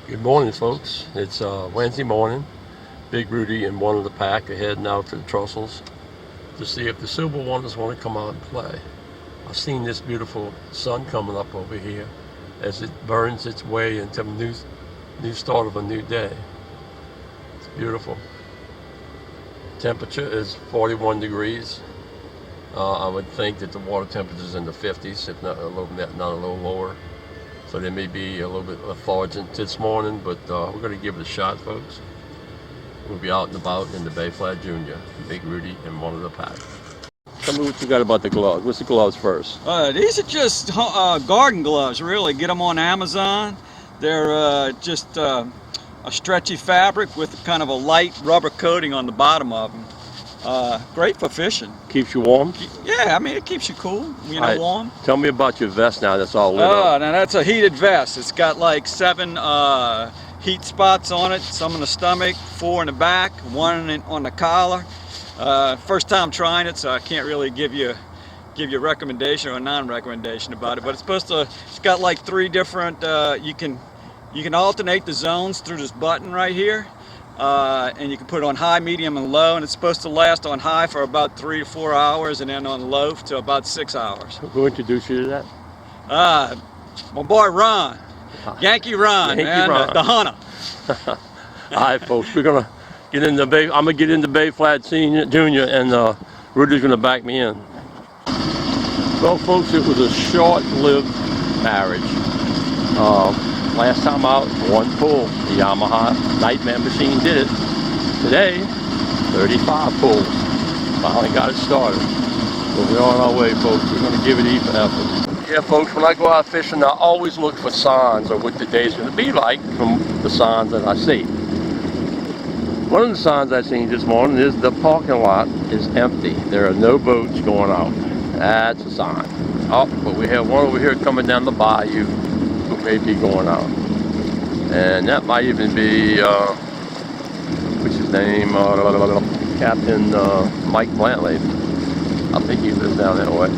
Good morning, folks. It's Wednesday morning. Big Rudy and Oneoftheoack are heading out to the Trestles to see if the Silverwonders want to come out and play. I've seen this beautiful sun coming up over here as it burns its way into the new start of a new day. It's beautiful. Temperature is 41 degrees. I would think that the water temperature is in the 50s, if not a little lower. So they may be a little bit lethargic this morning, but we're going to give it a shot, folks. We'll be out and about in the Bay Flat Junior, Big Rudy and Oneoftheoack. Tell me what you got about the gloves. What's the gloves first? These are just garden gloves, really. Get them on Amazon. They're just a stretchy fabric with kind of a light rubber coating on the bottom of them. Great for fishing. Keeps you warm? Yeah, I mean, it keeps you cool, warm. Tell me about your vest now that's all lit up. Now that's a heated vest. It's got like 7 heat spots on it, some in the stomach, 4 in the back, 1 on the collar. First time trying it, so I can't really give you a recommendation or a non-recommendation about it, but it's got like 3 different, you can alternate the zones through this button right here. And you can put it on high, medium, and low, and it's supposed to last on high for about 3 to 4 hours, and then on low to about 6 hours. Who introduced you to that? My boy Ron, Yankee Ron, man, the hunter. All right, folks, we're gonna get in the Bay. I'm gonna get into Bay Flat Junior, and Rudy's gonna back me in. Well, folks, it was a short-lived marriage. Last time out, 1 pull. The Yamaha Nightmare machine did it. Today, 35 pulls. Finally got it started. But we're on our way, folks. We're going to give it even effort. Yeah, folks, when I go out fishing, I always look for signs of what the day's going to be like from the signs that I see. One of the signs I seen this morning is the parking lot is empty. There are no boats going out. That's a sign. Oh, but we have one over here coming down the bayou who may be going out, and that might even be what's his name, Captain Mike Blantley. I think he lives down that way.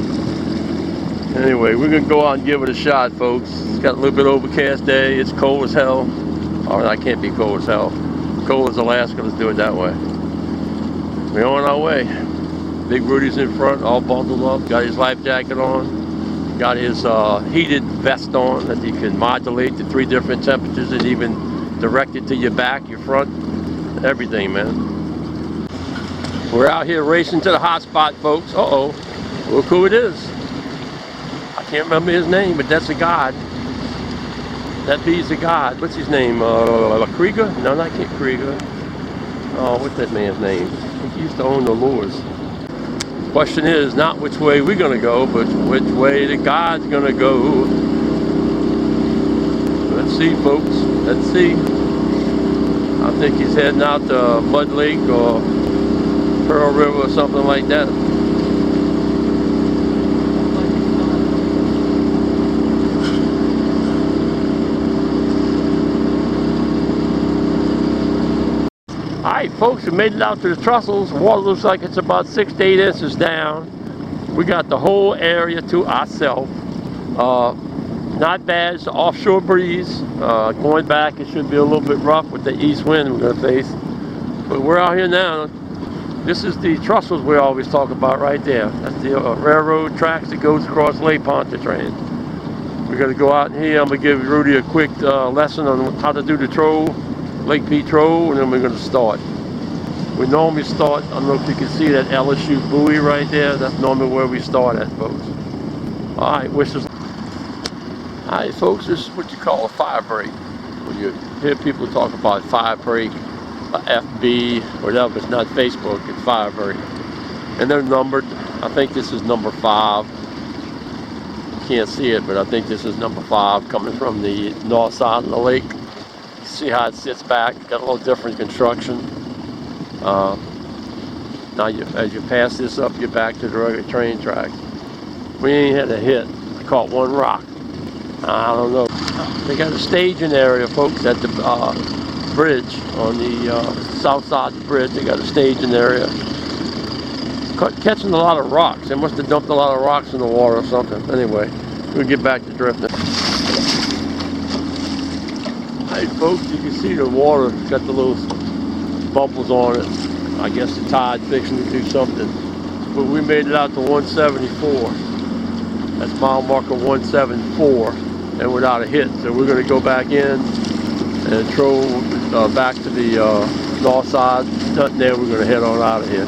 Anyway, we're gonna go out and give it a shot, folks. It's got a little bit overcast day. It's cold as hell. Oh, that can't be cold as hell. Cold as Alaska. Let's do it that way. We're on our way. Big Rudy's in front, all bundled up. Got his life jacket on. Got his heated vest on that you can modulate to 3 different temperatures and even direct it to your back, your front, everything, man. We're out here racing to the hot spot, folks. Uh-oh. Look who it is. I can't remember his name, but that's a god. That bee's a god. What's his name? Krieger? No, not Krieger. Oh, what's that man's name? He used to own the lures. Question is not which way we're going to go, but which way the God's going to go. Let's see, folks. Let's see. I think he's heading out to Mud Lake or Pearl River or something like that. Alright, folks, we made it out to the Trestles. Water looks like it's about 6 to 8 inches down. We got the whole area to ourselves. Not bad. It's an offshore breeze. Going back, it should be a little bit rough with the east wind we're going to face. But we're out here now. This is the Trestles we always talk about right there. That's the railroad tracks that goes across Lake Pontchartrain. We're going to go out here. I'm going to give Rudy a quick lesson on how to do the troll. Lake Pete Troll, and then we're going to start. We normally start, I don't know if you can see that LSU buoy right there. That's normally where we start at, folks. Alright, alright, folks, this is what you call a fire break. When you hear people talk about fire break, FB, whatever, it's not Facebook, it's fire break. And they're numbered. I think this is number 5. You can't see it, but I think this is number 5 coming from the north side of the lake. See how it sits back. Got a little different construction. Now as you pass this up, you're back to the regular train track. We ain't had a hit. I caught 1 rock. I don't know. They got a staging area, folks, at the bridge on the south side of the bridge. They got a staging area. Catching a lot of rocks. They must have dumped a lot of rocks in the water or something. Anyway, we'll get back to drifting. Hey folks, you can see the water got the little bubbles on it. I guess the tide fixing to do something. But we made it out to 174. That's mile marker 174, and without a hit. So we're going to go back in and troll back to the north side. Nothing there, we're going to head on out of here.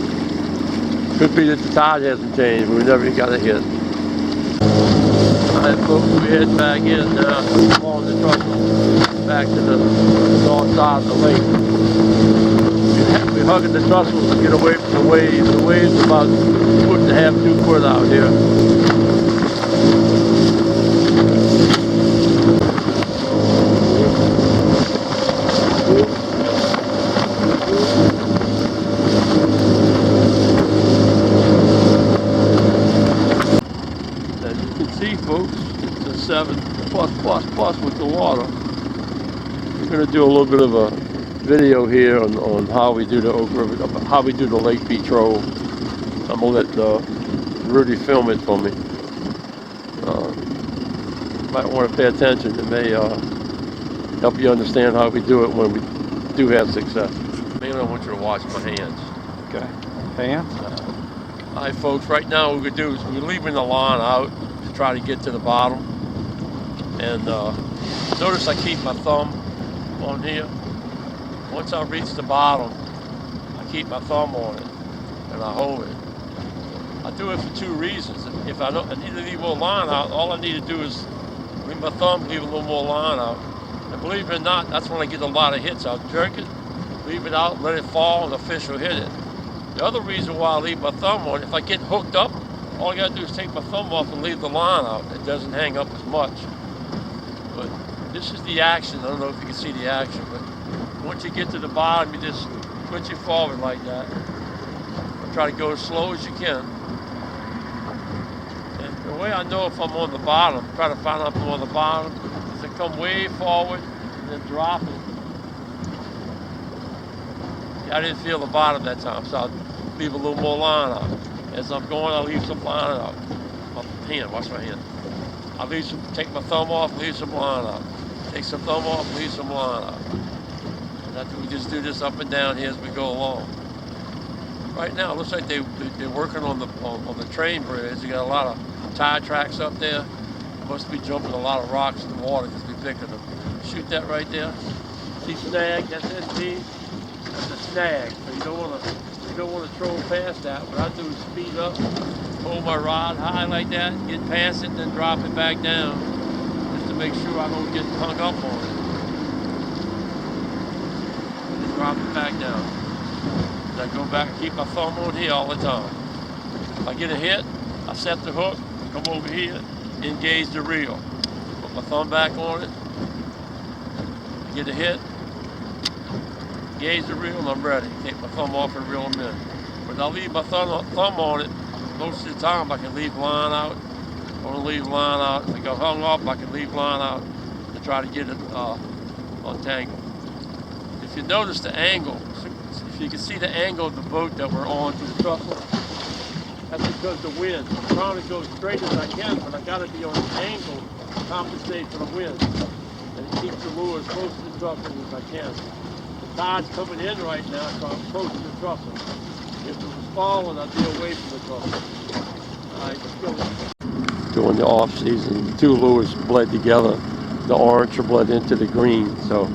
Could be that the tide hasn't changed, but we never got a hit. Alright folks, we're heading back in now, along the trestle, back to the north side of the lake. We're hugging the trestles to get away from the waves. The waves are about 1.5 to 2 foot out here. As you can see folks, it's a 7+ with the water. We're going to do a little bit of a video here on how we do the Oak River, how we do the Lake Beach Troll. I'm going to let Rudy film it for me. Might want to pay attention. It may help you understand how we do it when we do have success. Mainly I want you to watch my hands. Okay. Hands? Alright folks, right now what we're going to do is we're leaving the line out to try to get to the bottom. And notice I keep my thumb on here. Once I reach the bottom, I keep my thumb on it and I hold it. I do it for 2 reasons. If I need to leave more line out, all I need to do is leave my thumb, leave a little more line out. And believe it or not, that's when I get a lot of hits. I'll jerk it, leave it out, let it fall, and the fish will hit it. The other reason why I leave my thumb on, if I get hooked up, all I gotta do is take my thumb off and leave the line out. It doesn't hang up as much. But this is the action. I don't know if you can see the action, but once you get to the bottom, you just push it forward like that. Try to go as slow as you can. And the way I know if I'm on the bottom, try to find out if I'm on the bottom, is to come way forward and then drop it. Yeah, I didn't feel the bottom that time, so I'll leave a little more line out. As I'm going, I'll leave some line out. My hand, watch my hand. I'll leave some, take my thumb off, leave some line out. Take some thumb off, leave some line out. We just do this up and down here as we go along. Right now, it looks like they're working on the train bridge. You got a lot of tire tracks up there. Must be jumping a lot of rocks in the water because we're picking them. Shoot that right there. See snag? That's it. See? That's a snag. So you don't want to troll past that. What I do is speed up, hold my rod high like that, get past it, then drop it back down, just to make sure I don't get hung up on it. Drop it back down. Then I go back and keep my thumb on here all the time. If I get a hit, I set the hook, come over here, engage the reel. Put my thumb back on it, get a hit, engage the reel, and I'm ready. Take my thumb off and reel them in. But I'll leave my thumb on it. Most of the time I can leave line out. I want to leave line out. If I go hung up, I can leave line out to try to get it untangled. If you notice the angle, if you can see the angle of the boat that we're on to the trestle, that's because the wind. I'm trying to go as straight as I can, but I got to be on an angle to compensate for the wind. And it keeps the lure as close to the trestle as I can. The tide's coming in right now, so I'm close to the trestle. If it was falling, I'd be away from the trestle. All right, let's go. During the off season, the 2 lures bled together. The orange are bled into the green, so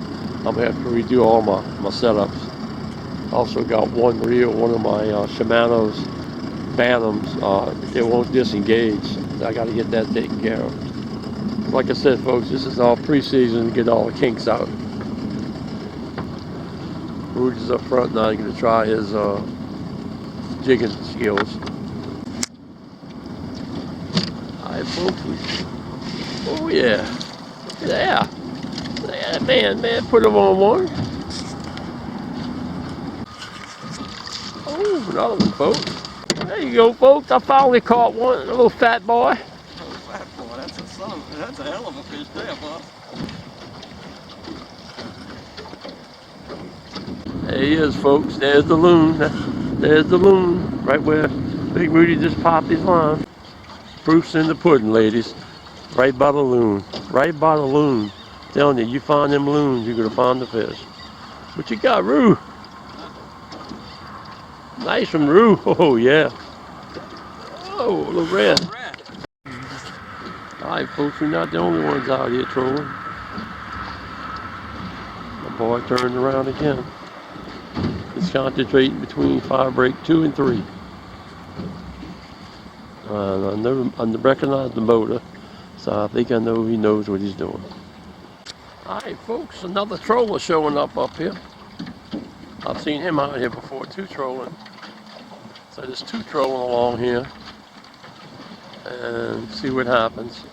I'm going to have to redo all my setups. Also got one reel, one of my Shimano's Phantoms. It won't disengage. I got to get that taken care of. Like I said, folks, this is all pre-season to get all the kinks out. Rudy's up front now. He's going to try his jigging skills. Alright, folks. Oh yeah. Yeah. Yeah, man, put him on one. Oh, another one, folks. There you go, folks. I finally caught one, a little fat boy. A little fat boy, that's a hell of a fish there, huh? There he is, folks. There's the loon. There's the loon, right where Big Rudy just popped his line. Proof's in the pudding, ladies. Right by the loon. Right by the loon. Telling you, you find them loons, you're gonna find the fish. What you got, Roo? Nice from Roo. Oh yeah. Oh, look red. All right, folks, we're not the only ones out here trolling. My boy turned around again. He's concentrating between fire break 2 and 3. I recognize the motor, so I think I know he knows what he's doing. All right, folks, another troller showing up here. I've seen him out here before too, trolling. So there's 2 trolling along here, and see what happens.